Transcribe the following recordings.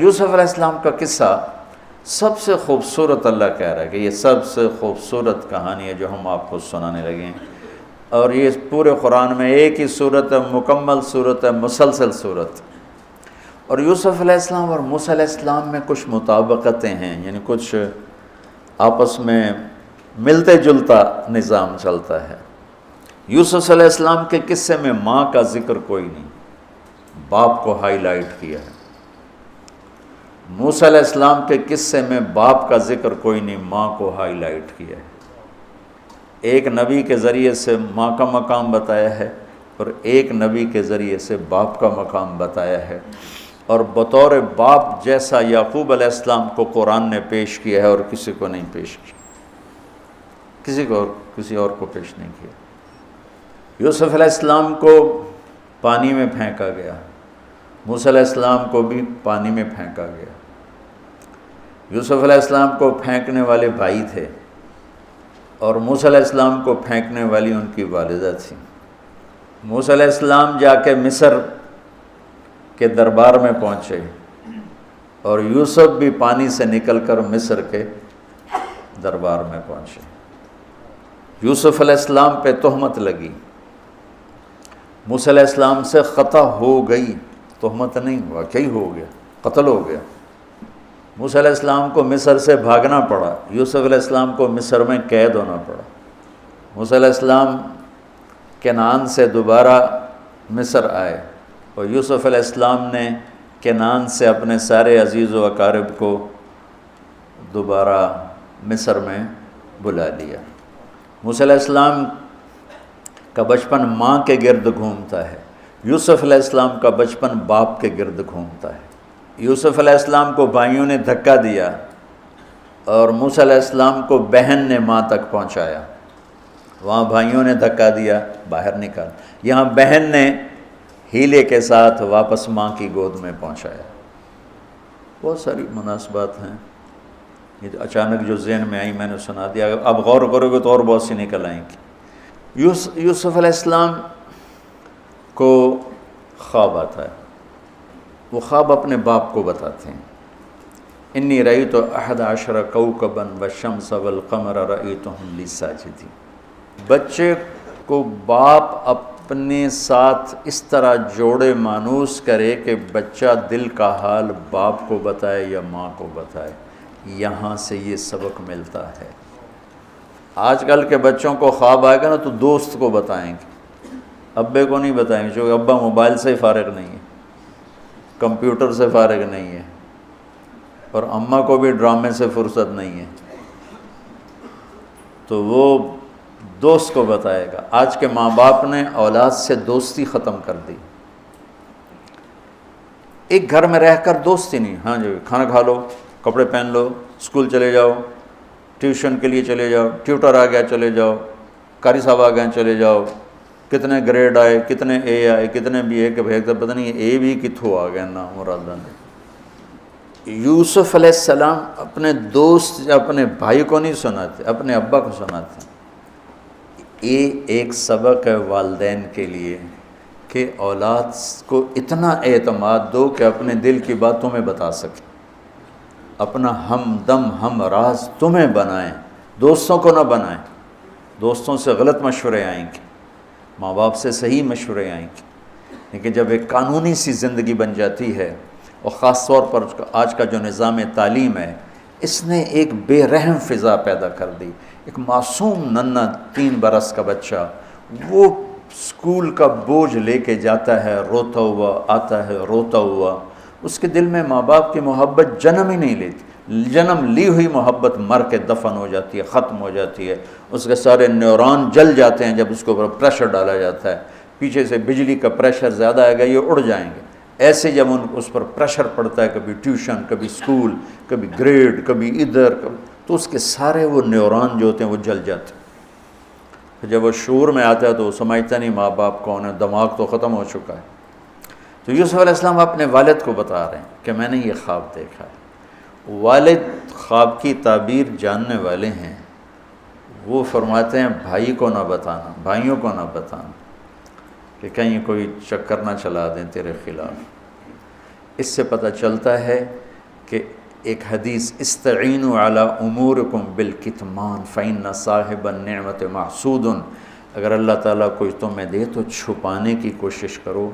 یوسف علیہ السلام کا قصہ سب سے خوبصورت اللہ کہہ رہا ہے کہ یہ سب سے خوبصورت کہانی ہے جو ہم آپ کو سنانے لگے ہیں، اور یہ پورے قرآن میں ایک ہی صورت ہے، مکمل صورت ہے، مسلسل صورت۔ اور یوسف علیہ السلام اور موسیٰ علیہ السلام میں کچھ مطابقتیں ہیں، یعنی کچھ آپس میں ملتے جلتا نظام چلتا ہے۔ یوسف علیہ السلام کے قصے میں ماں کا ذکر کوئی نہیں، باپ کو ہائی لائٹ کیا ہے۔ موسیٰ علیہ السلام کے قصے میں باپ کا ذکر کوئی نہیں، ماں کو ہائی لائٹ کیا ہے۔ ایک نبی کے ذریعے سے ماں کا مقام بتایا ہے اور ایک نبی کے ذریعے سے باپ کا مقام بتایا ہے، اور بطور باپ جیسا یعقوب علیہ السلام کو قرآن نے پیش کیا ہے اور کسی کو نہیں پیش کیا، کسی اور کو پیش نہیں کیا۔ یوسف علیہ السلام کو پانی میں پھینکا گیا، موسیٰ علیہ السلام کو بھی پانی میں پھینکا گیا۔ یوسف علیہ السلام کو پھینکنے والے بھائی تھے اور موسیٰ علیہ السلام کو پھینکنے والی ان کی والدہ تھی۔ موسیٰ علیہ السلام جا کے مصر کے دربار میں پہنچے اور یوسف بھی پانی سے نکل کر مصر کے دربار میں پہنچے۔ یوسف علیہ السلام پہ تہمت لگی، موسیٰ علیہ السلام سے خطا ہو گئی، تہمت نہیں، واقعی ہو گیا، قتل ہو گیا۔ موسیٰ علیہ السلام کو مصر سے بھاگنا پڑا، یوسف علیہ السلام کو مصر میں قید ہونا پڑا۔ موسیٰ علیہ السلام کنعان سے دوبارہ مصر آئے اور یوسف علیہ السلام نے کنعان سے اپنے سارے عزیز و اقارب کو دوبارہ مصر میں بلا لیا۔ موسیٰ علیہ السلام کا بچپن ماں کے گرد گھومتا ہے، یوسف علیہ السلام کا بچپن باپ کے گرد گھومتا ہے۔ یوسف علیہ السلام کو بھائیوں نے دھکا دیا اور موسیٰ علیہ السلام کو بہن نے ماں تک پہنچایا۔ وہاں بھائیوں نے دھکا دیا، باہر نکال، یہاں بہن نے ہیلے کے ساتھ واپس ماں کی گود میں پہنچایا۔ بہت ساری مناسبات ہیں، یہ اچانک جو ذہن میں آئی میں نے سنا دیا، اب غور کرو گے تو اور بہت سی نکل آئیں گی۔ یوسف علیہ السلام کو خواب آتا ہے، وہ خواب اپنے باپ کو بتاتے ہیں۔ انی رأیت 11 کوكبا والشمس والقمر رأیتهم لی ساجدین۔ بچے کو باپ اپنے ساتھ اس طرح جوڑے مانوس کرے کہ بچہ دل کا حال باپ کو بتائے یا ماں کو بتائے، یہاں سے یہ سبق ملتا ہے۔ آج کل کے بچوں کو خواب آئے گا نا تو دوست کو بتائیں گے، ابے کو نہیں بتائیں گے، کیونکہ ابا موبائل سے فارغ نہیں ہے، کمپیوٹر سے فارغ نہیں ہے، اور اماں کو بھی ڈرامے سے فرصت نہیں ہے، تو وہ دوست کو بتائے گا۔ آج کے ماں باپ نے اولاد سے دوستی ختم کر دی، ایک گھر میں رہ کر دوستی نہیں، ہاں جی کھانا کھا لو، کپڑے پہن لو، اسکول چلے جاؤ، ٹیوشن کے لیے چلے جاؤ، ٹیوٹر آ گیا چلے جاؤ، قاری صاحب آ گئے چلے جاؤ، کتنے گریڈ آئے، کتنے اے آئے، کتنے بی اے کے بھیج پتہ نہیں اے بھی کتھوں آ گئے نا مرادہ نے۔ یوسف علیہ السلام اپنے دوست اپنے بھائی کو نہیں سناتے، اپنے ابا کو سناتے۔ یہ ایک سبق ہے والدین کے لیے کہ اولاد کو اتنا اعتماد دو کہ اپنے دل کی بات تمہیں بتا سکے، اپنا ہمدم ہم راز تمہیں بنائیں، دوستوں کو نہ بنائیں۔ دوستوں سے غلط مشورے آئیں گے، ماں باپ سے صحیح مشورے آئیں گے، لیکن جب ایک قانونی سی زندگی بن جاتی ہے، اور خاص طور پر آج کا جو نظام تعلیم ہے، اس نے ایک بے رحم فضا پیدا کر دی۔ ایک معصوم ننھا 3 برس کا بچہ وہ اسکول کا بوجھ لے کے جاتا ہے، روتا ہوا آتا ہے، روتا ہوا، اس کے دل میں ماں باپ کی محبت جنم ہی نہیں لیتی، جنم لی ہوئی محبت مر کے دفن ہو جاتی ہے، ختم ہو جاتی ہے، اس کے سارے نیورون جل جاتے ہیں جب اس کے اوپر پریشر ڈالا جاتا ہے، پیچھے سے بجلی کا پریشر زیادہ آئے گا یہ اڑ جائیں گے۔ ایسے جب اس پر پریشر پڑتا ہے، کبھی ٹیوشن، کبھی اسکول، کبھی گریڈ، کبھی ادھر، تو اس کے سارے وہ نیورون جو ہوتے ہیں وہ جل جاتے ہیں۔ جب وہ شعور میں آتا ہے تو وہ سمجھتا نہیں ماں باپ کون ہے، دماغ تو ختم ہو چکا ہے۔ تو یوسف علیہ السلام اپنے والد کو بتا رہے ہیں کہ میں نے یہ خواب دیکھا ہے۔ والد خواب کی تعبیر جاننے والے ہیں، وہ فرماتے ہیں بھائی کو نہ بتانا، بھائیوں کو نہ بتانا، کہ کہیں کوئی چکر نہ چلا دیں تیرے خلاف۔ اس سے پتہ چلتا ہے کہ ایک حدیث استعینوا علی امورکم بالکتمان فإن صاحب النعمت محسود، اگر اللہ تعالیٰ کچھ تمہیں دے تو چھپانے کی کوشش کرو،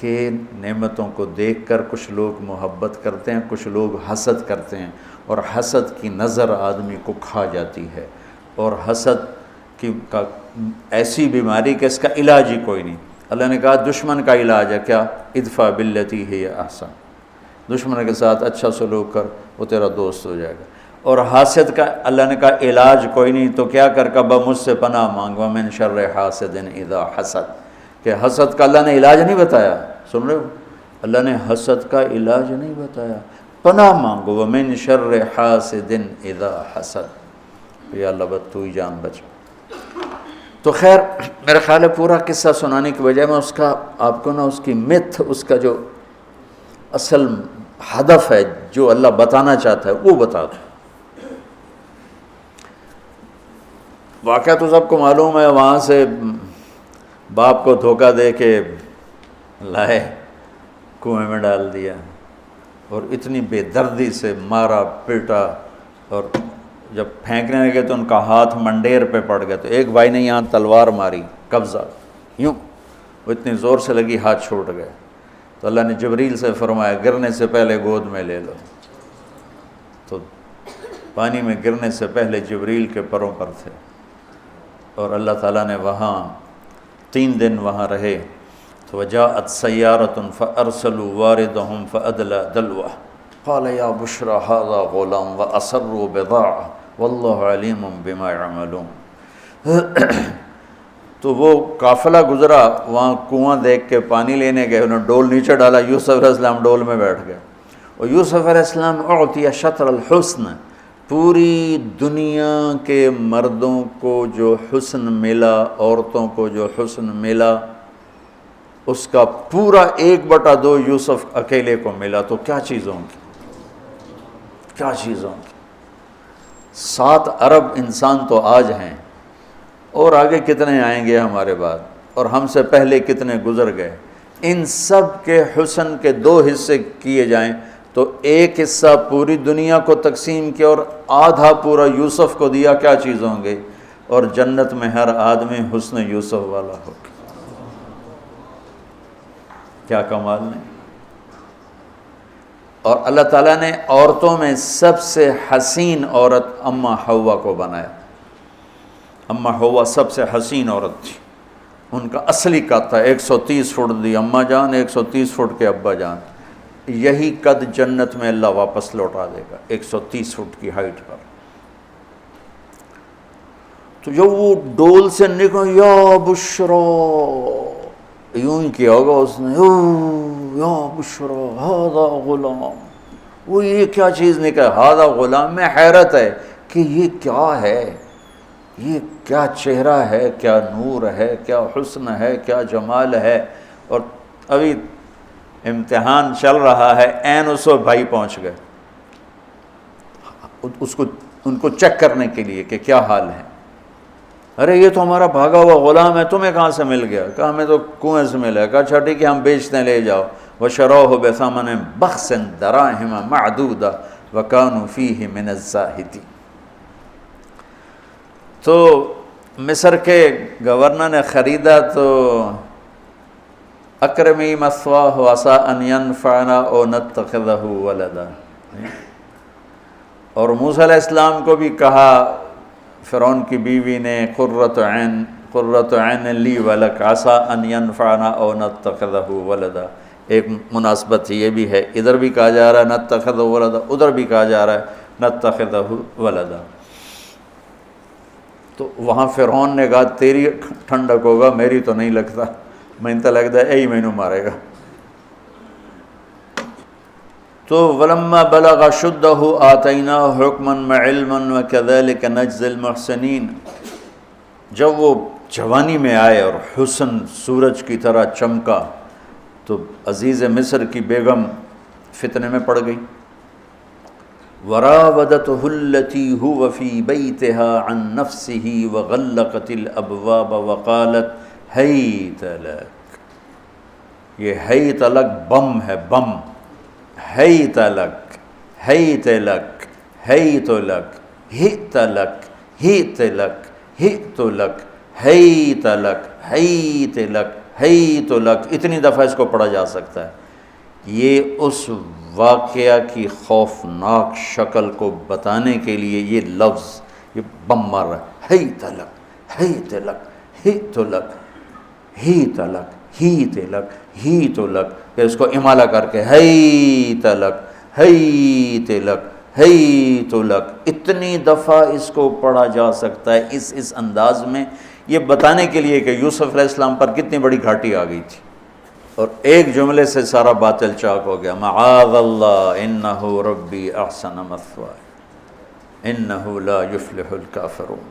کہ نعمتوں کو دیکھ کر کچھ لوگ محبت کرتے ہیں، کچھ لوگ حسد کرتے ہیں، اور حسد کی نظر آدمی کو کھا جاتی ہے، اور حسد کا ایسی بیماری کہ اس کا علاج ہی کوئی نہیں۔ اللہ نے کہا دشمن کا علاج ہے کیا؟ ادفع باللتی ہی احسن، دشمن کے ساتھ اچھا سلوک کر، وہ تیرا دوست ہو جائے گا۔ اور حاسد کا اللہ نے کہا علاج کوئی نہیں، تو کیا کر کبا مجھ سے پناہ مانگ، ومن شر حاسد اذا حسد، کہ حسد کا اللہ نے علاج نہیں بتایا، سن رہے ہو؟ اللہ نے حسد کا علاج نہیں بتایا، پناہ مانگو، ومن شر حاسد اذا حسد، یا اللہ بس تو ہی جان بچ۔ تو خیر میرا خیال ہے پورا قصہ سنانے کی بجائے میں اس کا آپ کو نا اس کی متھ، اس کا جو اصل ہدف ہے جو اللہ بتانا چاہتا ہے وہ بتا دوں۔ واقعہ تو سب کو معلوم ہے، وہاں سے باپ کو دھوکہ دے کے لائے کنویں میں ڈال دیا، اور اتنی بے دردی سے مارا پیٹا، اور جب پھینکنے لگے تو ان کا ہاتھ منڈیر پہ پڑ گیا، تو ایک بھائی نے یہاں تلوار ماری قبضہ یوں، وہ اتنی زور سے لگی ہاتھ چھوٹ گئے، تو اللہ نے جبریل سے فرمایا گرنے سے پہلے گود میں لے لو، تو پانی میں گرنے سے پہلے جبریل کے پروں پر تھے، اور اللہ تعالیٰ نے وہاں 3 دن وہاں رہے۔ تو وجاءت سیارۃ فارسلوا واردہم فادلی دلوہ قال یا بشری ھذا غلام واسروا بضاعہ واللہ علیم بما یعملون۔ تو وہ قافلہ گزرا، وہاں کنواں دیکھ کے پانی لینے گئے، انہوں نے ڈول نیچے ڈالا، یوسف علیہ السلام ڈول میں بیٹھ گئے، اور یوسف علیہ السلام اعطی شطر الحسن، پوری دنیا کے مردوں کو جو حسن ملا، عورتوں کو جو حسن ملا، اس کا پورا 1/2 یوسف اکیلے کو ملا، تو کیا چیز ہوں گی، کیا چیز ہوں گی۔ 7 ارب انسان تو آج ہیں، اور آگے کتنے آئیں گے ہمارے بعد، اور ہم سے پہلے کتنے گزر گئے، ان سب کے حسن کے 2 حصے کیے جائیں تو 1 حصہ پوری دنیا کو تقسیم کیا اور آدھا پورا یوسف کو دیا، کیا چیز ہوں گے، اور جنت میں ہر آدمی حسن یوسف والا ہو، کیا کمال نہیں۔ اور اللہ تعالیٰ نے عورتوں میں سب سے حسین عورت اماں حوا کو بنایا، اماں حوا سب سے حسین عورت تھی، ان کا اصلی قد تھا 130 فٹ دی اماں جان، 130 فٹ کے ابا جان، یہی قد جنت میں اللہ واپس لوٹا دے گا 130 فٹ کی ہائٹ پر۔ تو جب وہ ڈول سے نکل یا بشرا، یوں ہی کیا ہوگا اس نے، یا بشرا ھذا غلام، وہ یہ کیا چیز نکل، ھذا غلام، میں حیرت ہے کہ یہ کیا ہے، یہ کیا چہرہ ہے، کیا نور ہے، کیا حسن ہے، کیا جمال ہے۔ اور ابھی امتحان چل رہا ہے، عین اس وقت بھائی پہنچ گئے ان کو چیک کرنے کے لیے کہ کیا حال ہے۔ ارے یہ تو ہمارا بھاگا ہوا غلام ہے، تمہیں کہاں سے مل گیا؟ کہا ہمیں تو کنویں سے ملا۔ کہا اچھا ٹھیک ہے ہم بیچتے ہیں، لے جاؤ۔ وشروہ بثمن بخس دراہم معدودہ وکانوا فیہ من الزاہدین۔ تو مصر کے گورنر نے خریدا تو اکرمی مثواہ وعسیٰ ان ینفعنا او نتخذہ ولدا، اور موسیٰ علیہ السلام کو بھی کہا فرعون کی بیوی نے قرۃ عین لی ولک عسیٰ ان ینفعنا او نتخذہ ولدا۔ ایک مناسبت یہ بھی ہے، ادھر بھی کہا جا رہا ہے نتخذہ ولدا، ادھر بھی کہا جا رہا ہے نتخذہ ولدا۔ تو وہاں فرعون نے کہا تیری ٹھنڈک ہوگا، میری تو نہیں لگتا، میں تو لگتا ہے یہی مینوں مارے گا۔ تو ولما بلغ شدہ آتیناہ حکما وعلما وکذلک نجزی المحسنین، جب وہ جوانی میں آئے اور حسن سورج کی طرح چمکا تو عزیز مصر کی بیگم فتنے میں پڑ گئی۔ وراودته التي هو في بيتها عن نفسه وغلقت الابواب وقالت هيت لك، یہ ہیت لک بم ہے، بم، ہیت لک، حیت لک حیت لک ہت لک ہت لک ہت لک حیت لک حیت لک حیت لک، اتنی دفعہ اس کو پڑھا جا سکتا ہے۔ یہ اس واقعہ کی خوفناک شکل کو بتانے کے لیے یہ لفظ یہ بم مار رہا ہے، حیت لک حیت لک ہت لک ہیت لک ہیت لک ہیت لک، پھر اس کو امالہ کر کے حیت لک حیت لک حیت لک، اتنی دفعہ اس کو پڑھا جا سکتا ہے اس انداز میں، یہ بتانے کے لیے کہ یوسف علیہ السلام پر کتنی بڑی گھاٹی آ گئی تھی، اور ایک جملے سے سارا باطل چاک ہو گیا، معاذ اللہ انہ ربی احسن مثوایا انہ لا یفلح الکافرون۔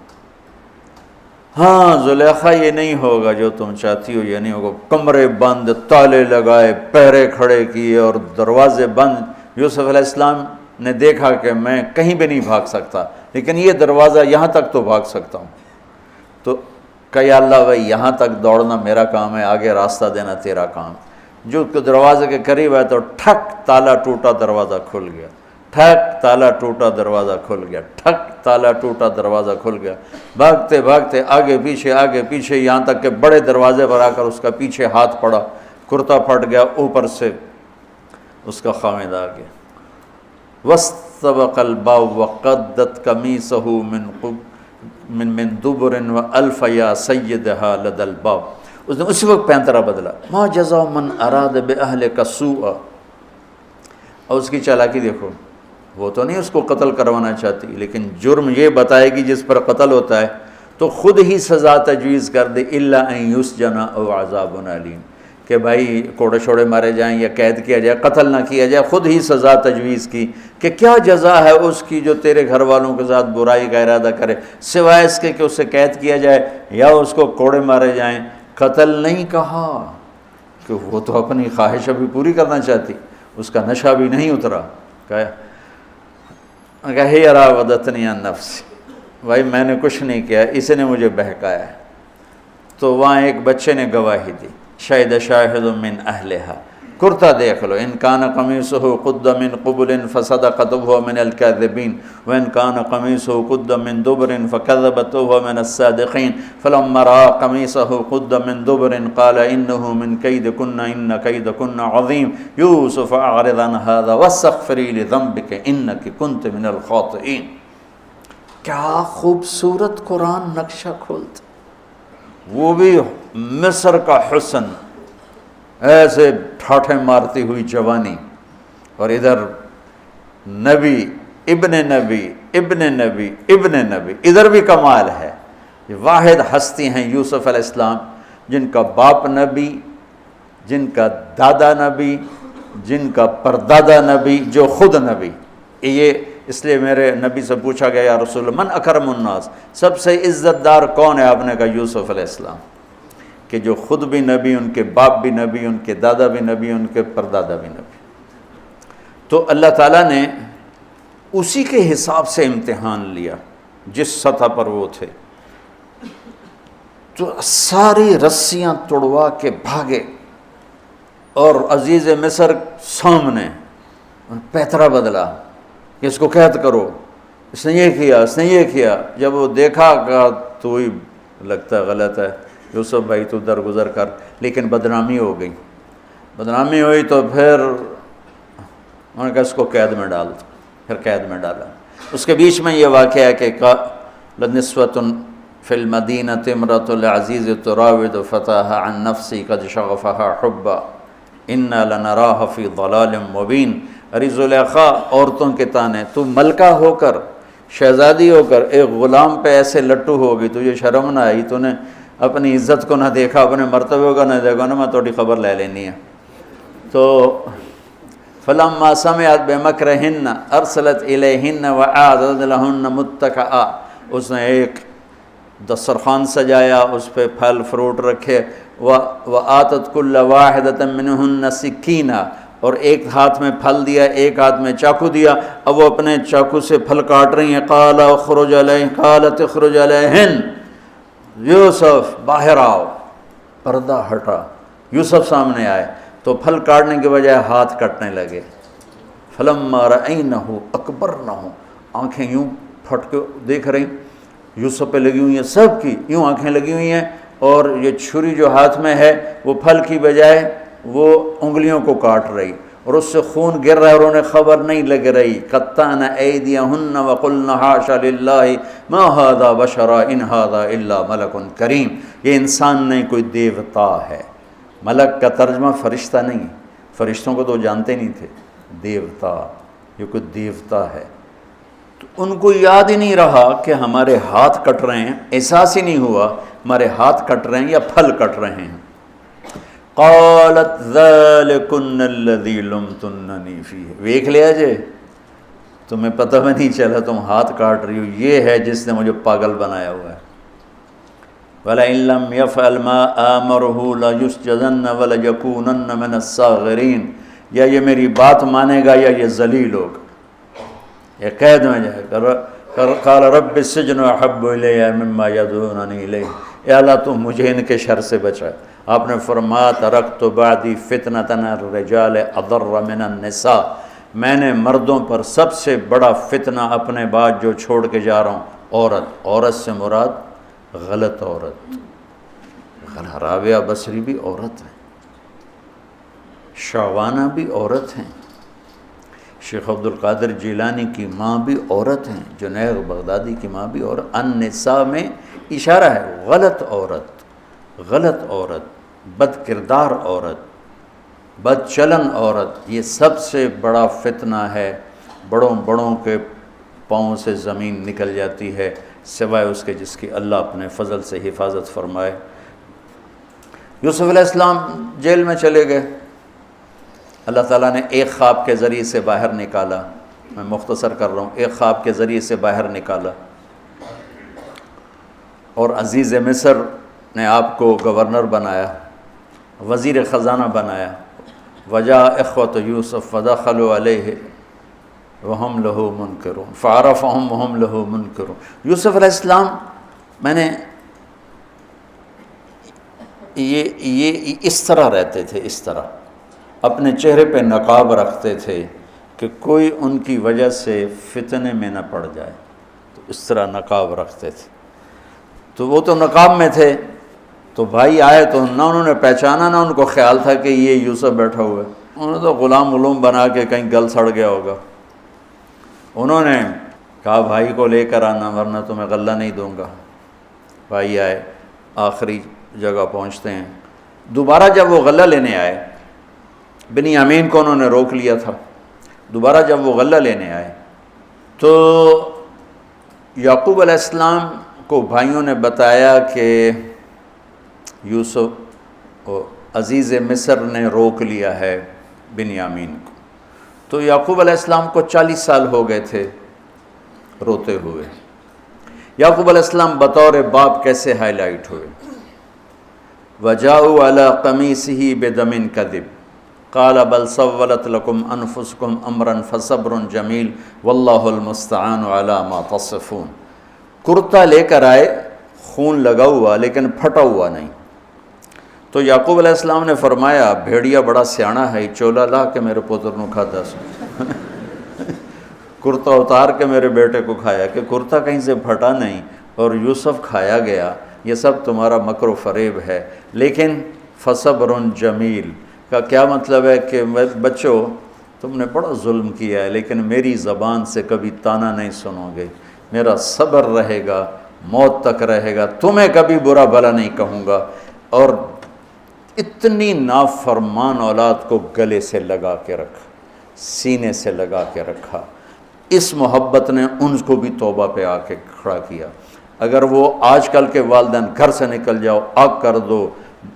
ہاں زلیخا یہ نہیں ہوگا جو تم چاہتی ہو، یہ نہیں ہوگا، کمرے بند، تالے لگائے، پہرے کھڑے کیے اور دروازے بند۔ یوسف علیہ السلام نے دیکھا کہ میں کہیں بھی نہیں بھاگ سکتا، لیکن یہ دروازہ یہاں تک تو بھاگ سکتا ہوں، تو کہ یا اللہ بھائی یہاں تک دوڑنا میرا کام ہے، آگے راستہ دینا تیرا کام۔ جو دروازے کے قریب ہے تو ٹھک تالا ٹوٹا دروازہ کھل گیا، ٹھک تالا ٹوٹا دروازہ کھل گیا، ٹھک تالا ٹوٹا دروازہ کھل گیا، بھاگتے بھاگتے آگے پیچھے یہاں تک کہ بڑے دروازے پر آ کر اس کا پیچھے ہاتھ پڑا، کرتا پھٹ گیا، اوپر سے اس کا خامد آ گیا۔ وَاسْتَبَقَ الْبَابُ وَقَدَّتْ قَمِيصَهُ من دبر وَأَلْفَ يَا سَيِّدَهَا لَدَى الْبَابِ، اس نے اسی وقت پینترا بدلا، مَا جَزَاءُ مَنْ أَرَادَ بِأَهْلِكَ سُوءًا، اور اس کی چالاکی دیکھو، وہ تو نہیں اس کو قتل کروانا چاہتی، لیکن جرم یہ بتائے گی جس پر قتل ہوتا ہے تو خود ہی سزا تجویز کر دے، إِلَّا أَن يُسْجَنَ أَوْ عَذَابٌ أَلِيمٌ، کہ بھائی کوڑے شوڑے مارے جائیں یا قید کیا جائے، قتل نہ کیا جائے، خود ہی سزا تجویز کی کہ کیا جزا ہے اس کی جو تیرے گھر والوں کے ساتھ برائی کا ارادہ کرے، سوائے اس کے کہ اسے قید کیا جائے یا اس کو کوڑے مارے جائیں۔ قتل نہیں کہا کہ وہ تو اپنی خواہش ابھی پوری کرنا چاہتی، اس کا نشہ بھی نہیں اترا، کہا ہی راودتنی عن نفسی، بھائی میں نے کچھ نہیں کیا، اس نے مجھے بہکایا ہے۔ تو وہاں ایک بچے نے گواہی دی، شاہد شاہد من اہلہا، کرتا دیکھ لو، ان کان قمیصہ قد من قبل فصدقت وهو من الكاذبین وان کان قمیصہ قد من دبر فکذبت وهو من الصادقین فلما رأى قمیصہ قد من دبر قال انه من کیدکن ان کیدکن عظیم یوسف اعرض عن هذا واستغفری لذنبک انک کنت من الخاطئین۔ کیا خوبصورت قرآن نقشہ کھولتا، وہ بھی مصر کا حسن، ایسے ٹھاٹھے مارتی ہوئی جوانی، اور ادھر نبی ابن نبی ابن نبی ابن نبی، ادھر بھی کمال ہے۔ یہ واحد ہستی ہیں یوسف علیہ السلام، جن کا باپ نبی، جن کا دادا نبی، جن کا پردادا نبی، جو خود نبی۔ یہ اس لیے میرے نبی سے پوچھا گیا یا رسول اللہ من اکرم الناس، سب سے عزت دار کون ہے؟ آپ نے کہا یوسف علیہ السلام، کہ جو خود بھی نبی، ان کے باپ بھی نبی، ان کے دادا بھی نبی، ان کے پردادا بھی نبی۔ تو اللہ تعالیٰ نے اسی کے حساب سے امتحان لیا جس سطح پر وہ تھے، تو ساری رسیاں توڑوا کے بھاگے، اور عزیز مصر سامنے پیترا بدلا کہ اس کو قید کرو، اس نے یہ کیا، اس نے یہ کیا۔ جب وہ دیکھا کہ تو ہی لگتا ہے غلط ہے، یوسف بھائی تو درگزر کر، لیکن بدنامی ہو گئی، بدنامی ہوئی تو پھر انہوں نے کہا اس کو قید میں ڈال دو، پھر قید میں ڈالا۔ اس کے بیچ میں یہ واقعہ ہے کہ لنسوة فی المدینۃ امرأۃ العزیز تراود فتاها عن نفسی قد شغفها حبا انا لنراها فی ضلال مبین۔ ارے زلیخا، عورتوں کے تانے، تو ملکہ ہو کر، شہزادی ہو کر ایک غلام پہ ایسے لٹو ہوگی، تجھے شرم نہ آئی؟ تو نے اپنی عزت کو نہ دیکھا، اپنے مرتبے کو نہ دیکھا نا، میں تھوڑی خبر لے لینی ہے۔ تو فلما سمعت بمکرہن ارسلت الیہن واعدت لہن متکئا، اس نے ایک دسترخوان سجایا، اس پہ پھل فروٹ رکھے، وآتت کل واحدۃ منہن سکینہ، اور ایک ہاتھ میں پھل دیا، ایک ہاتھ میں چاقو دیا، اب وہ اپنے چاقو سے پھل کاٹ رہی ہیں۔ قال اخرج علیہن، قالت اخرج علیہن، یوسف باہر آؤ۔ پردہ ہٹا، یوسف سامنے آئے تو پھل کاٹنے کے بجائے ہاتھ کٹنے لگے۔ فلما رأینہ اکبرنہ، آنکھیں یوں پھٹ کے دیکھ رہی یوسف پہ لگی ہوئی ہیں، سب کی یوں آنکھیں لگی ہوئی ہیں، اور یہ چھری جو ہاتھ میں ہے وہ پھل کی بجائے وہ انگلیوں کو کاٹ رہی، اور اس سے خون گر رہا ہے اور انہیں خبر نہیں لگ رہی۔ قطعن ایدیہن وقلن حاشا للہ ما ھذا بشرا ان ھذا الا ملک کریم، یہ انسان نہیں، کوئی دیوتا ہے۔ ملک کا ترجمہ فرشتہ نہیں، فرشتوں کو تو جانتے نہیں تھے، دیوتا، یہ کوئی دیوتا ہے۔ تو ان کو یاد ہی نہیں رہا کہ ہمارے ہاتھ کٹ رہے ہیں، احساس ہی نہیں ہوا ہمارے ہاتھ کٹ رہے ہیں یا پھل کٹ رہے ہیں۔ قالت ذالکن الذی لمتننی فیہ، ویکھ لیا جے، تمہیں پتہ بھی نہیں چلا تم ہاتھ کاٹ رہی ہو، یہ ہے جس نے مجھے پاگل بنایا ہوا ہے۔ وَلَئِن لَّمْ يَفْعَلْ مَا آمَرُهُ لَيُسْجَنَنَّ وَلَيَكُونَنَّ مِنَ الصَّاغِرِينَ، یا یہ میری بات مانے گا یا یہ ذلیل ہوگا، یہ قید میں جائے گا۔ قال رب السجن احب الی مما یدعوننی الیہ، اے اللہ تو مجھے ان کے شر سے بچا۔ آپ نے فرمایا ترکت بعدی فتنۃ الرجال اضر من النساء، میں نے مردوں پر سب سے بڑا فتنہ اپنے بعد جو چھوڑ کے جا رہا ہوں عورت۔ عورت سے مراد غلط عورت، رابعہ بصری بھی عورت ہیں، شعوانہ بھی عورت ہیں، شیخ عبد القادر جیلانی کی ماں بھی عورت ہیں، جنید بغدادی کی ماں بھی عورت۔ النساء میں اشارہ ہے غلط عورت، غلط عورت، بد کردار عورت، بد چلن عورت، یہ سب سے بڑا فتنہ ہے۔ بڑوں بڑوں کے پاؤں سے زمین نکل جاتی ہے سوائے اس کے جس کی اللہ اپنے فضل سے حفاظت فرمائے۔ یوسف علیہ السلام جیل میں چلے گئے، اللہ تعالیٰ نے ایک خواب کے ذریعے سے باہر نکالا، میں مختصر کر رہا ہوں، ایک خواب کے ذریعے سے باہر نکالا، اور عزیز مصر نے آپ کو گورنر بنایا، وزیر خزانہ بنایا۔ وجاء اخوۃ یوسف فدخلوا علیہ وہم لہ منکرون فعرفہم وہم لہ منکرون۔ یوسف علیہ السلام، میں نے یہ اس طرح رہتے تھے، اس طرح اپنے چہرے پہ نقاب رکھتے تھے کہ کوئی ان کی وجہ سے فتنے میں نہ پڑ جائے، تو اس طرح نقاب رکھتے تھے۔ تو وہ تو نقاب میں تھے، تو بھائی آئے تو نہ انہوں نے پہچانا، نہ ان کو خیال تھا کہ یہ یوسف بیٹھا ہوا ہے، انہوں نے تو غلام علوم بنا کے کہیں گل سڑ گیا ہوگا۔ انہوں نے کہا بھائی کو لے کر آنا ورنہ تمہیں غلہ نہیں دوں گا۔ بھائی آئے، آخری جگہ پہنچتے ہیں، دوبارہ جب وہ غلہ لینے آئے، بنیامین کو انہوں نے روک لیا تھا، دوبارہ جب وہ غلہ لینے آئے تو یعقوب علیہ السلام کو بھائیوں نے بتایا کہ یوسف عزیز مصر نے روک لیا ہے بنیامین کو۔ تو یعقوب علیہ السلام کو 40 سال ہو گئے تھے روتے ہوئے۔ یعقوب علیہ السلام بطور باپ کیسے ہائی لائٹ ہوئے؟ وَجَاءُوا عَلَىٰ قَمِيصِهِ بِدَمٍ كَذِبٍ قال بل سولت لکم انفسکم امرا فصبر جمیل واللہ المستعان علی ما تصفون۔ کرتا لے کر آئے، خون لگا ہوا لیکن پھٹا ہوا نہیں۔ تو یعقوب علیہ السلام نے فرمایا بھیڑیا بڑا سیانا ہے، چولا لا کے میرے پوتر نو کھاتا سو کرتا اتار کے میرے بیٹے کو کھایا، کہ کرتا کہیں سے پھٹا نہیں اور یوسف کھایا گیا، یہ سب تمہارا مکر و فریب ہے۔ لیکن فصبر جمیل کا کیا مطلب ہے کہ بچوں تم نے بڑا ظلم کیا ہے، لیکن میری زبان سے کبھی طعنہ نہیں سنو گے، میرا صبر رہے گا، موت تک رہے گا، تمہیں کبھی برا بھلا نہیں کہوں گا۔ اور اتنی نافرمان اولاد کو گلے سے لگا کے رکھا، سینے سے لگا کے رکھا۔ اس محبت نے ان کو بھی توبہ پہ آ کے کھڑا کیا۔ اگر وہ آج کل کے والدین گھر سے نکل جاؤ، آگ کر دو،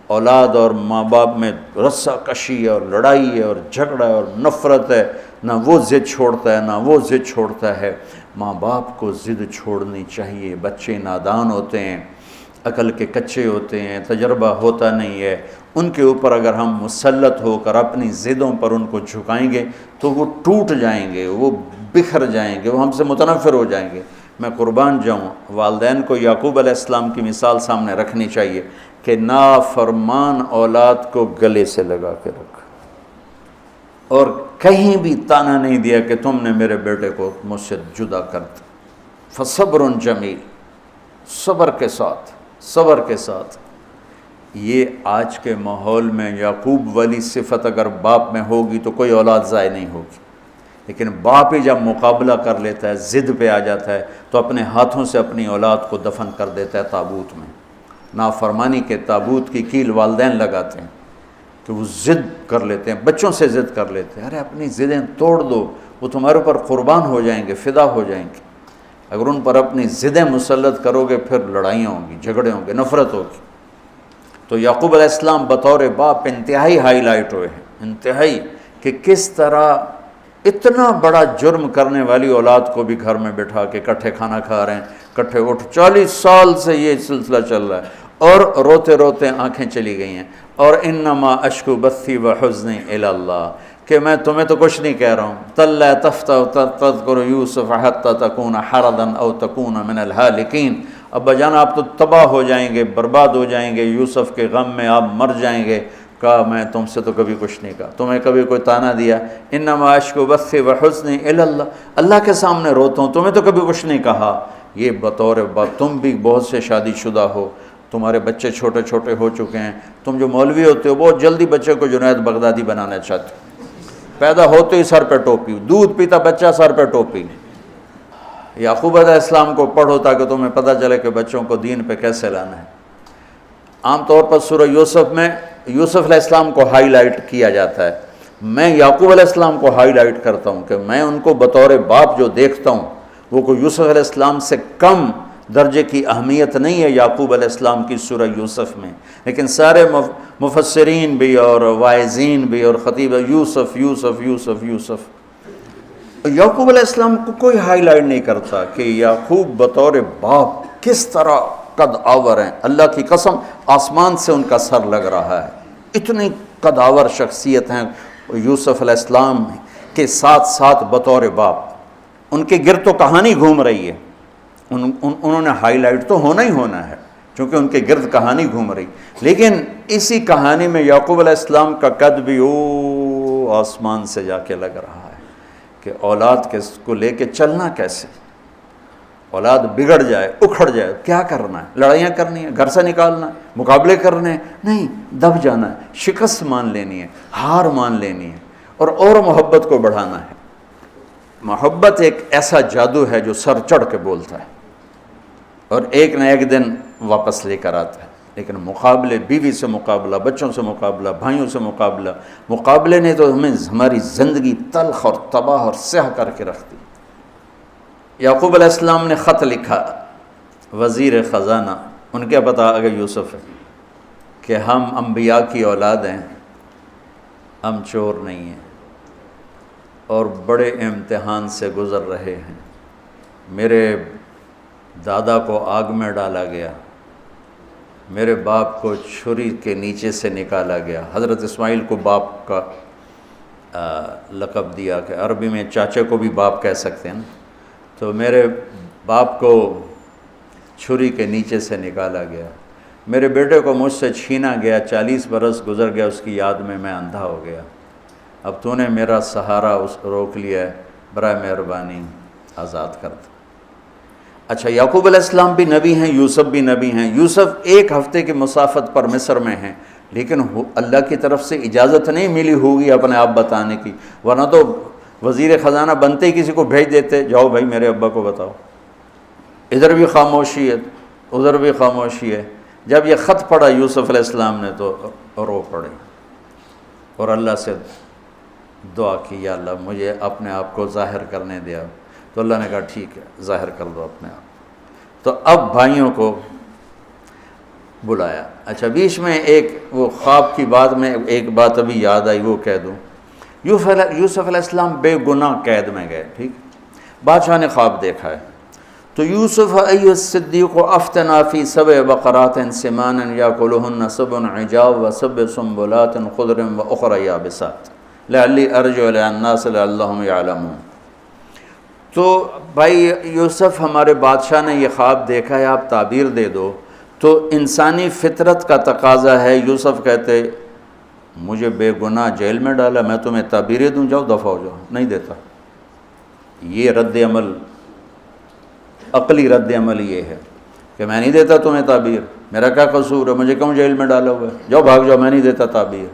اولاد اور ماں باپ میں رسہ کشی ہے اور لڑائی ہے اور جھگڑا ہے اور نفرت ہے، نہ وہ ضد چھوڑتا ہے نہ وہ ضد چھوڑتا ہے۔ ماں باپ کو ضد چھوڑنی چاہیے، بچے نادان ہوتے ہیں، عقل کے کچے ہوتے ہیں، تجربہ ہوتا نہیں ہے، ان کے اوپر اگر ہم مسلط ہو کر اپنی ضدوں پر ان کو جھکائیں گے تو وہ ٹوٹ جائیں گے، وہ بکھر جائیں گے، وہ ہم سے متنفر ہو جائیں گے۔ میں قربان جاؤں، والدین کو یعقوب علیہ السلام کی مثال سامنے رکھنی چاہیے کہ نافرمان اولاد کو گلے سے لگا کے رکھا۔ اور کہیں بھی تانا نہیں دیا کہ تم نے میرے بیٹے کو مجھ سے جدا کر دیا۔ فصبر جمیل، صبر کے ساتھ۔ یہ آج کے ماحول میں یعقوب والی صفت اگر باپ میں ہوگی تو کوئی اولاد ضائع نہیں ہوگی، لیکن باپ ہی جب مقابلہ کر لیتا ہے، ضد پہ آ جاتا ہے، تو اپنے ہاتھوں سے اپنی اولاد کو دفن کر دیتا ہے تابوت میں۔ نافرمانی کے تابوت کی کیل والدین لگاتے ہیں کہ وہ ضد کر لیتے ہیں، بچوں سے ضد کر لیتے ہیں، ارے اپنی ضدیں توڑ دو، وہ تمہارے اوپر قربان ہو جائیں گے، فدا ہو جائیں گے۔ اگر ان پر اپنی ضدیں مسلط کرو گے پھر لڑائیاں ہوں گی، جھگڑے ہوں گے، نفرت ہوگی۔ تو یعقوب علیہ السلام بطور باپ انتہائی ہائی لائٹ ہوئے ہیں، انتہائی، کہ کس طرح اتنا بڑا جرم کرنے والی اولاد کو بھی گھر میں بٹھا کے کٹھے کھانا کھا رہے ہیں، کٹھے اٹھ، 40 سال سے یہ سلسلہ چل رہا ہے، اور روتے روتے آنکھیں چلی گئی ہیں۔ اور انما اشکو بثی وحزنی الی اللہ، کہ میں تمہیں تو کچھ نہیں کہہ رہا ہوں، تَلَّا تَفْتَحُ تَذْكُرُ يُوسُفَ حَتَّى تَكُونَ حَرَضًا أَوْ تَكُونَ مِنَ الْهَالِكِينَ، ابا جان آپ تو تباہ ہو جائیں گے، برباد ہو جائیں گے، یوسف کے غم میں آپ مر جائیں گے۔ کہا میں تم سے تو کبھی کچھ نہیں کہا، تمہیں کبھی کوئی تانا دیا؟ انما اشکو بثی وحزنی الی اللہ، اللہ کے سامنے روتا ہوں، تمہیں تو کبھی کچھ نہیں کہا۔ یہ بطور باپ، تم بھی بہت سے شادی شدہ ہو، تمہارے بچے چھوٹے چھوٹے ہو چکے ہیں، تم جو مولوی ہوتے ہو بہت جلدی بچے کو جنید بغدادی بنانا چاہتے ہو، پیدا ہوتے ہی سر پہ ٹوپی، دودھ پیتا بچہ سر پہ ٹوپی۔ یعقوب علیہ السلام کو پڑھو تاکہ تمہیں پتہ چلے کہ بچوں کو دین پہ کیسے لانا ہے۔ عام طور پر سورہ یوسف میں یوسف علیہ السلام کو ہائی لائٹ کیا جاتا ہے، میں یعقوب علیہ السلام کو ہائی لائٹ کرتا ہوں کہ میں ان کو بطور باپ جو دیکھتا ہوں وہ کوئی یوسف علیہ السلام سے کم درجے کی اہمیت نہیں ہے یعقوب علیہ السلام کی سورہ یوسف میں، لیکن سارے مفسرین بھی اور واعظین بھی اور خطیب یوسف یوسف یوسف یوسف، یعقوب علیہ السلام کو کوئی ہائی لائٹ نہیں کرتا کہ یعقوب بطور باپ کس طرح قد آور ہیں۔ اللہ کی قسم آسمان سے ان کا سر لگ رہا ہے، اتنی قد آور شخصیت ہیں یوسف علیہ السلام کے ساتھ ساتھ بطور باپ۔ ان کے گرد تو کہانی گھوم رہی ہے، انہوں نے ہائی لائٹ تو ہونا ہی ہونا ہے چونکہ ان کے گرد کہانی گھوم رہی، لیکن اسی کہانی میں یعقوب علیہ السلام کا قد بھی آسمان سے جا کے لگ رہا ہے کہ اولاد کو لے کے چلنا کیسے، اولاد بگڑ جائے، اکھڑ جائے، کیا کرنا ہے؟ لڑائیاں کرنی ہے، گھر سے نکالنا ہے، مقابلے کرنے ہیں؟ نہیں، دب جانا ہے، شکست مان لینی ہے، ہار مان لینی ہے، اور محبت کو بڑھانا ہے۔ محبت ایک ایسا جادو ہے جو سر چڑھ کے بولتا ہے اور ایک نہ ایک دن واپس لے کر آتا ہے، لیکن مقابلے، بیوی سے مقابلہ، بچوں سے مقابلہ، بھائیوں سے مقابلہ، مقابلے نے تو ہمیں ہماری زندگی تلخ اور تباہ اور سیاہ کر کے رکھ دی۔ یعقوب علیہ السلام نے خط لکھا وزیر خزانہ، ان کے پتہ اگر یوسف ہے، کہ ہم انبیاء کی اولاد ہیں، ہم چور نہیں ہیں اور بڑے امتحان سے گزر رہے ہیں۔ میرے دادا کو آگ میں ڈالا گیا، میرے باپ کو چھری کے نیچے سے نکالا گیا۔ حضرت اسماعیل کو باپ کا لقب دیا کہ عربی میں چاچے کو بھی باپ کہہ سکتے ہیں نا، تو میرے باپ کو چھری کے نیچے سے نکالا گیا، میرے بیٹے کو مجھ سے چھینا گیا، 40 برس گزر گیا، اس کی یاد میں اندھا ہو گیا، اب تو نے میرا سہارا روک لیا ہے، برائے مہربانی آزاد کر دو۔ اچھا، یعقوب علیہ السلام بھی نبی ہیں، یوسف بھی نبی ہیں۔ یوسف 1 ہفتے کی مسافت پر مصر میں ہیں، لیکن اللہ کی طرف سے اجازت نہیں ملی ہوگی اپنے آپ بتانے کی، ورنہ تو وزیر خزانہ بنتے ہی کسی کو بھیج دیتے، جاؤ بھائی میرے ابا کو بتاؤ۔ ادھر بھی خاموشی ہے، ادھر بھی خاموشی ہے۔ جب یہ خط پڑھا یوسف علیہ السلام نے تو رو پڑے اور اللہ سے دعا کی، یا اللہ مجھے اپنے آپ کو ظاہر کرنے دیا۔ تو اللہ نے کہا ٹھیک ہے، ظاہر کر دو اپنے آپ۔ تو اب بھائیوں کو بلایا۔ اچھا، بیچ میں ایک وہ خواب کی بات میں ایک بات ابھی یاد آئی، وہ کہہ دوں۔ یوسف علیہ السلام بے گناہ قید میں گئے، ٹھیک، بادشاہ نے خواب دیکھا ہے، تو یوسف ایھا الصدیق افتنا فی 7 بقرات سمان یاکلہن 7 عجاف و7 سنبلات خضر واخر یابسات لعلی ارجع الی الناس لعلہم یعلمون۔ تو بھائی یوسف، ہمارے بادشاہ نے یہ خواب دیکھا ہے، آپ تعبیر دے دو۔ تو انسانی فطرت کا تقاضا ہے، یوسف کہتے مجھے بے گناہ جیل میں ڈالا، میں تمہیں تعبیریں دوں، جاؤ دفع ہو جاؤ، نہیں دیتا۔ یہ رد عمل، عقلی رد عمل یہ ہے کہ میں نہیں دیتا تمہیں تعبیر، میرا کیا قصور ہے، مجھے کیوں جیل میں ڈالا ہوا ہے، جاؤ بھاگ جاؤ، میں نہیں دیتا تعبیر۔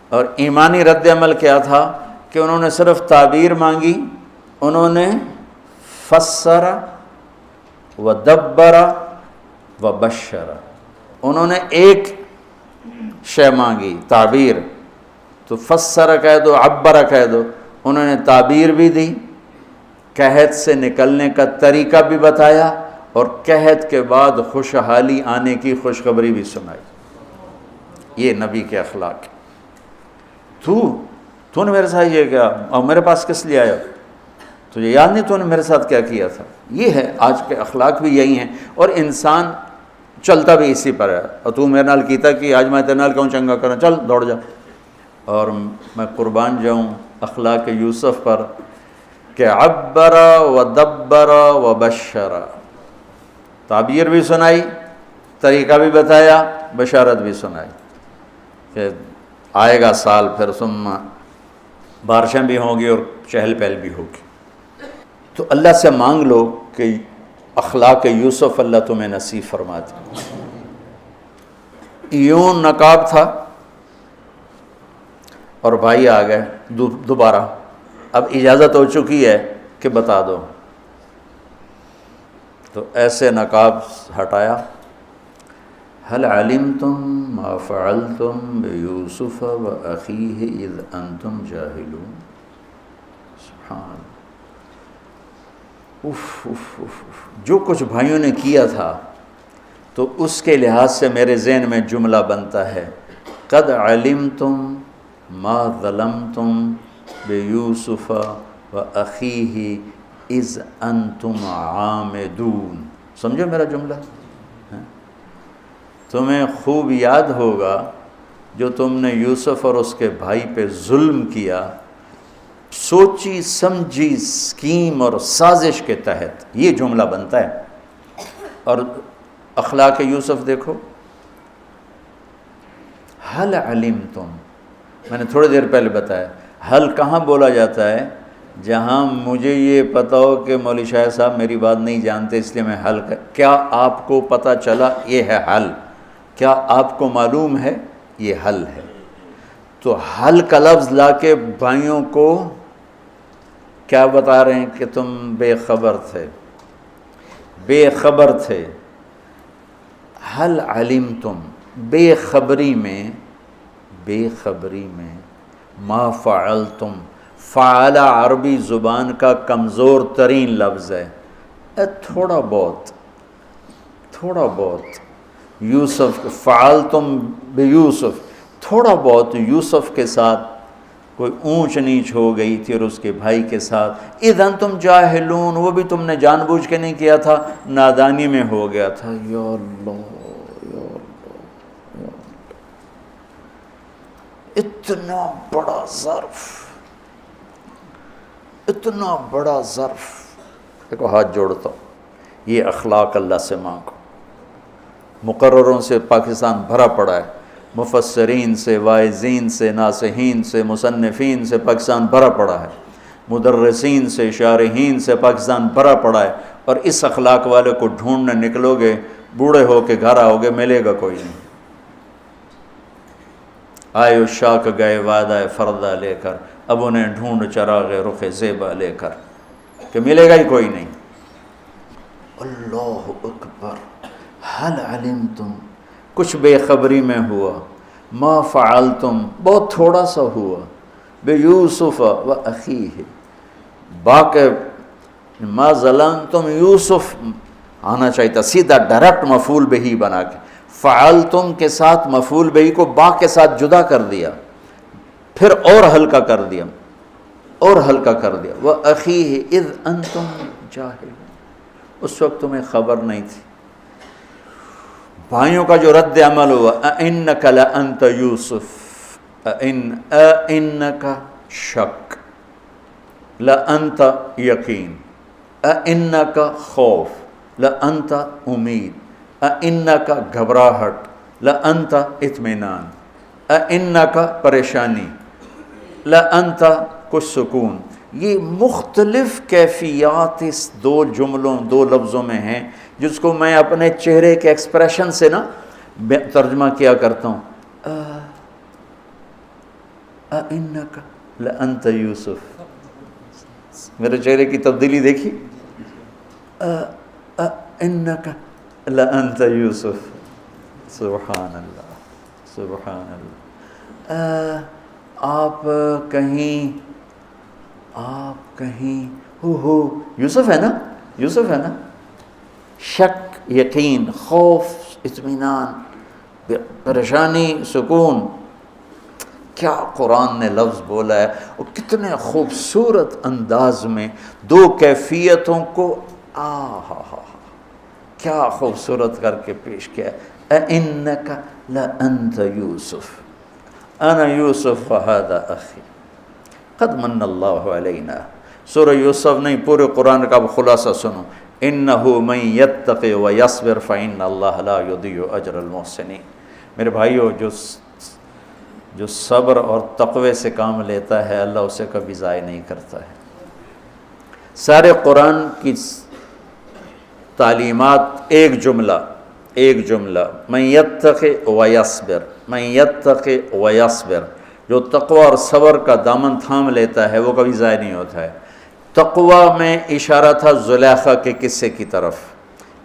اور ایمانی رد عمل کیا تھا کہ انہوں نے صرف تعبیر مانگی، انہوں نے فسر و دبر و بشر، انہوں نے ایک شے مانگی تعبیر، تو فسر کہہ دو، عبر کہہ دو، انہوں نے تعبیر بھی دی، قحط سے نکلنے کا طریقہ بھی بتایا، اور قحط کے بعد خوشحالی آنے کی خوشخبری بھی سنائی۔ یہ نبی کے اخلاق۔ تو نے میرے ساتھ یہ کیا، اور میرے پاس کس لیے آیا، تجھے یاد نہیں تو نے میرے ساتھ کیا کیا تھا؟ یہ ہے آج کے اخلاق بھی یہی ہیں، اور انسان چلتا بھی اسی پر ہے۔ اور تو میرے نال کیتا کہ آج میں تیرے نال کیوں چنگا کرنا، چل دوڑ جا۔ اور میں قربان جاؤں اخلاق یوسف پر کہ عبر و دبر و بشر، تعبیر بھی سنائی، طریقہ بھی بتایا، بشارت بھی سنائی کہ آئے گا سال، پھر ثم بارشیں بھی ہوں گی اور چہل پہل بھی ہوگی۔ تو اللہ سے مانگ لو کہ اخلاق یوسف اللہ تمہیں نصیب فرما دے۔ یوں نقاب تھا اور بھائی آ گئے دوبارہ، اب اجازت ہو چکی ہے کہ بتا دو، تو ایسے نقاب ہٹایا، هل علمتم ما فعلتم بیوسف واخیہ اذ انتم جاہلون۔ سبحان، جو کچھ بھائیوں نے کیا تھا تو اس کے لحاظ سے میرے ذہن میں جملہ بنتا ہے، قد علمتم ما ظلمتم بیوسف واخیہ اذ انتم عامدون۔ سمجھو میرا جملہ؟ تمہیں خوب یاد ہوگا جو تم نے یوسف اور اس کے بھائی پہ ظلم کیا، سوچی سمجھی اسکیم اور سازش کے تحت، یہ جملہ بنتا ہے۔ اور اخلاق یوسف دیکھو، حل علمتم، میں نے تھوڑی دیر پہلے بتایا، حل کہاں بولا جاتا ہے؟ جہاں مجھے یہ پتہ ہو کہ مولوی شاہ صاحب میری بات نہیں جانتے اس لیے میں حل کیا آپ کو پتہ چلا، یہ ہے حل، کیا آپ کو معلوم ہے، یہ حل ہے۔ تو حل کا لفظ لا کے بھائیوں کو کیا بتا رہے ہیں کہ تم بے خبر تھے، بے خبر تھے۔ حل علمتم، بے خبری میں ما فعلتم، فعل عربی زبان کا کمزور ترین لفظ ہے، تھوڑا بہت یوسف، فعلتم بیوسف، تھوڑا بہت یوسف کے ساتھ کوئی اونچ نیچ ہو گئی تھی اور اس کے بھائی کے ساتھ، اذ انتم جاہلون، وہ بھی تم نے جان بوجھ کے نہیں کیا تھا، نادانی میں ہو گیا تھا۔ یا اللہ، یا اللہ، یا اللہ، اتنا بڑا ظرف، اتنا بڑا ظرف۔ دیکھو ہاتھ جوڑتا ہوں، یہ اخلاق اللہ سے مانگو۔ مقرروں سے پاکستان بھرا پڑا ہے، مفسرین سے، واعظین سے، ناصحین سے، مصنفین سے پاکستان بھرا پڑا ہے، مدرسین سے، شارحین سے پاکستان بھرا پڑا ہے، اور اس اخلاق والے کو ڈھونڈنے نکلو گے، بوڑھے ہو کے گھر آؤ گے، ملے گا کوئی نہیں۔ آئے اشاق گئے وعدہ فردہ لے کر، اب انہیں ڈھونڈ چراغ رخ زیبا لے کر، کہ ملے گا ہی کوئی نہیں۔ اللہ اکبر، حل علمتم، کچھ بے خبری میں ہوا، ما فعلتم، بہت تھوڑا سا ہوا، بیوسف و اخیہ، باقی ما ظلمتم، یوسف آنا چاہیے تھا سیدھا ڈائریکٹ مفعول بہی بنا کے، فعلتم کے ساتھ مفعول بہی کو با کے ساتھ جدا کر دیا، پھر اور ہلکا کر دیا، وَأَخِيهِ اِذْ أَنْتُمْ جَاهِلُونَ، اس وقت تمہیں خبر نہیں تھی۔ بھائیوں کا جو رد عمل ہوا، أَإِنَّكَ لَأَنْتَ يُوسُف، أَإِنَّكَ شک، لَأَنْتَ یقین، أَإِنَّكَ خوف، لَأَنْتَ امید، أَإِنَّكَ گھبراہٹ، لَأَنْتَ اطمینان، اِنَّکَ پریشانی، لَأَنْتَ کچھ سکون، یہ مختلف کیفیات اس دو جملوں دو لفظوں میں ہیں، جس کو میں اپنے چہرے کے ایکسپریشن سے نا ترجمہ کیا کرتا ہوں. اِنَّکَ لَأَنْتَ یوسف، میرے چہرے کی تبدیلی دیکھی. اِنَّکَ لَأَنْتَ یوسف، سبحان اللہ سبحان اللہ. آپ کہیں ہو یوسف ہے نا، یوسف ہے نا. شک، یقین، خوف، اطمینان، پریشانی، سکون. کیا قرآن نے لفظ بولا ہے، اور کتنے خوبصورت انداز میں دو کیفیتوں کو کیا خوبصورت کر کے پیش کیا. اِنَّکَ لَأَنْتَ یوسف، انا یوسف وہذا اخی قد من اللہ علینا. سورہ یوسف نہیں، پورے قرآن کا خلاصہ سنو. اِنَّهُ مَن يَتَّقِ وَيَصْبِرْ فَإِنَّ اللَّهَ لَا يُضِيعُ أَجْرَ الْمُحْسِنِينَ. میرے بھائیو، جو صبر اور تقوی سے کام لیتا ہے اللہ اسے کبھی ضائع نہیں کرتا ہے. سارے قرآن کی تعلیمات ایک جملہ من یتق ویصبر، من یتق ویصبر. جو تقوی اور صبر کا دامن تھام لیتا ہے وہ کبھی ضائع نہیں ہوتا ہے. تقوی میں اشارہ تھا زلیخا کے قصے کی طرف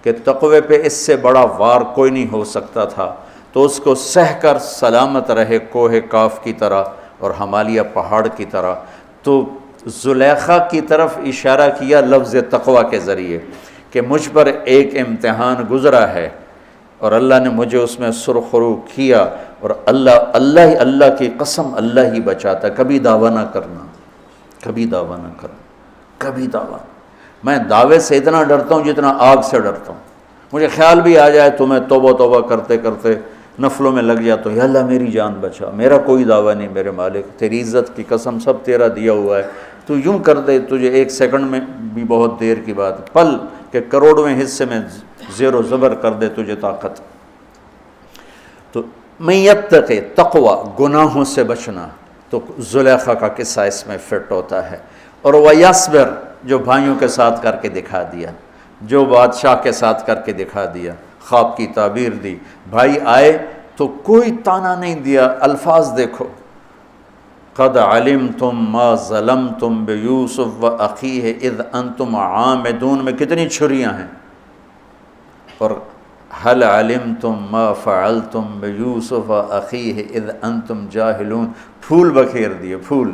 کہ تقوی پہ اس سے بڑا وار کوئی نہیں ہو سکتا تھا، تو اس کو سہ کر سلامت رہے کوہ کاف کی طرح اور ہمالیہ پہاڑ کی طرح. تو زلیخا کی طرف اشارہ کیا لفظ تقوی کے ذریعے کہ مجھ پر ایک امتحان گزرا ہے اور اللہ نے مجھے اس میں سرخرو کیا، اور اللہ کی قسم اللہ ہی بچاتا. کبھی دعویٰ نہ کرنا، کبھی دعویٰ نہ کرنا، کبھی دعویٰ. میں دعوے سے اتنا ڈرتا ہوں جتنا آگ سے ڈرتا ہوں. مجھے خیال بھی آ جائے تو میں توبہ کرتے کرتے نفلوں میں لگ جاتا ہوں، یا اللہ میری جان بچا، میرا کوئی دعویٰ نہیں میرے مالک، تیری عزت کی قسم سب تیرا دیا ہوا ہے، تو یوں کر دے. تجھے ایک سیکنڈ میں بھی بہت دیر کی بات، پل کہ کروڑویں حصے میں زیر و زبر کر دے تجھے طاقت. تو من یتق تقوی، گناہوں سے بچنا، تو زلیخا کا قصہ اس میں فٹ ہوتا ہے. اور ویصبر، جو بھائیوں کے ساتھ کر کے دکھا دیا، جو بادشاہ کے ساتھ کر کے دکھا دیا، خواب کی تعبیر دی. بھائی آئے تو کوئی تانا نہیں دیا، الفاظ دیکھو. قد علمتم ما ظلمتم بیوسف واخیہ اذ انتم عامدون میں کتنی چھریاں ہیں. اور هل علمتم ما فعلتم بیوسف واخیہ اذ انتم جاہلون، پھول بکھیر دیے، پھول.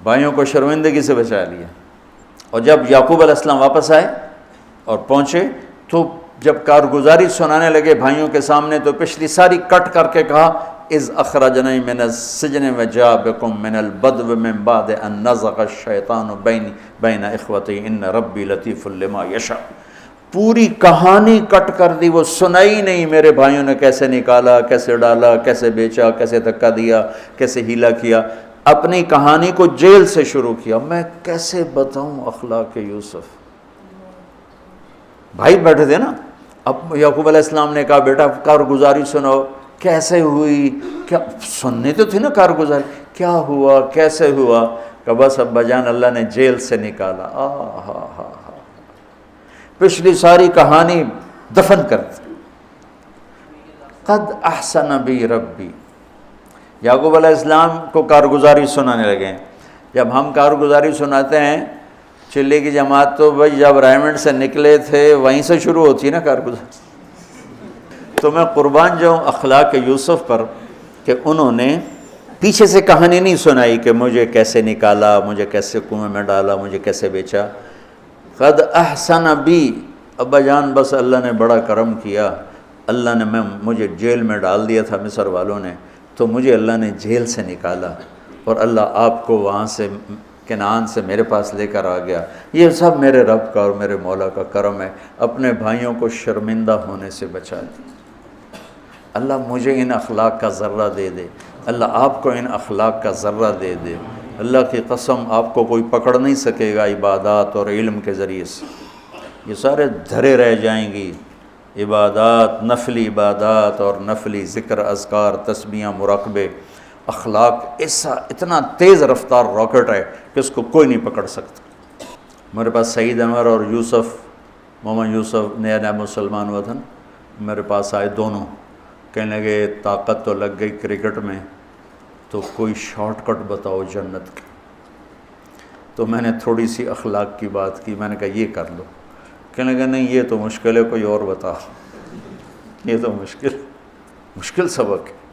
بھائیوں کو شرمندگی سے بچا لیا. اور جب یعقوب علیہ السلام واپس آئے اور پہنچے تو جب کارگزاری سنانے لگے بھائیوں کے سامنے تو پچھلی ساری کٹ کر کے کہا اذ اخرجنی من السجن وجاء بکم من البدو من بعد ان نزغ الشیطان بین اخوتی ان ربی لطیف لما یشاء. پوری کہانی کٹ کر دی، وہ سنائی نہیں میرے بھائیوں نے کیسے نکالا، کیسے ڈالا، کیسے بیچا، کیسے دھکا دیا، کیسے ہیلا کیا. اپنی کہانی کو جیل سے شروع کیا. میں کیسے بتاؤں اخلاق یوسف. بھائی بیٹھے تھے نا، اب یعقوب علیہ السلام نے کہا بیٹا کارگزاری سناؤ، کیسے ہوئی، کیا سننے تو تھی نا کارگزاری، کیا ہوا کیسے ہوا. کہ بس ابا جان اللہ نے جیل سے نکالا. پچھلی ساری کہانی دفن کر دی. قد احسن بی ربی. یعقوب علیہ السلام کو کارگزاری سنانے لگے. جب ہم کارگزاری سناتے ہیں چلے کی جماعت تو بھائی جب ریمنڈ سے نکلے تھے وہیں سے شروع ہوتی ہے نا کارگزاری. تو میں قربان جاؤں اخلاق یوسف پر کہ انہوں نے پیچھے سے کہانی نہیں سنائی کہ مجھے کیسے نکالا، مجھے کیسے کنویں میں ڈالا، مجھے کیسے بیچا. قد احسن بی، ابا جان بس اللہ نے بڑا کرم کیا، اللہ نے مجھے جیل میں ڈال دیا تھا مصر والوں نے، تو مجھے اللہ نے جیل سے نکالا اور اللہ آپ کو وہاں سے کنعان سے میرے پاس لے کر آ گیا. یہ سب میرے رب کا اور میرے مولا کا کرم ہے. اپنے بھائیوں کو شرمندہ ہونے سے بچا دیا. اللہ مجھے ان اخلاق کا ذرہ دے دے، اللہ آپ کو ان اخلاق کا ذرہ دے دے. اللہ کی قسم آپ کو کوئی پکڑ نہیں سکے گا عبادات اور علم کے ذریعے سے. یہ سارے دھرے رہ جائیں گی عبادات، نفلی عبادات اور نفلی ذکر، اذکار، تسبیحاں، مراقبے، اخلاق ایسا اتنا تیز رفتار راکٹ ہے کہ اس کو کوئی نہیں پکڑ سکتا۔ میرے پاس سعید انور اور یوسف، محمد یوسف نیا نیا مسلمان ہوا تھا نا، میرے پاس آئے دونوں، کہنے لگے طاقت تو لگ گئی کرکٹ میں، تو کوئی شارٹ کٹ بتاؤ جنت کی۔ تو میں نے تھوڑی سی اخلاق کی بات کی، میں نے کہا یہ کر لو، کہنے لگا نہیں یہ تو مشکل ہے، کوئی اور بتا، یہ تو مشکل سبق ہے۔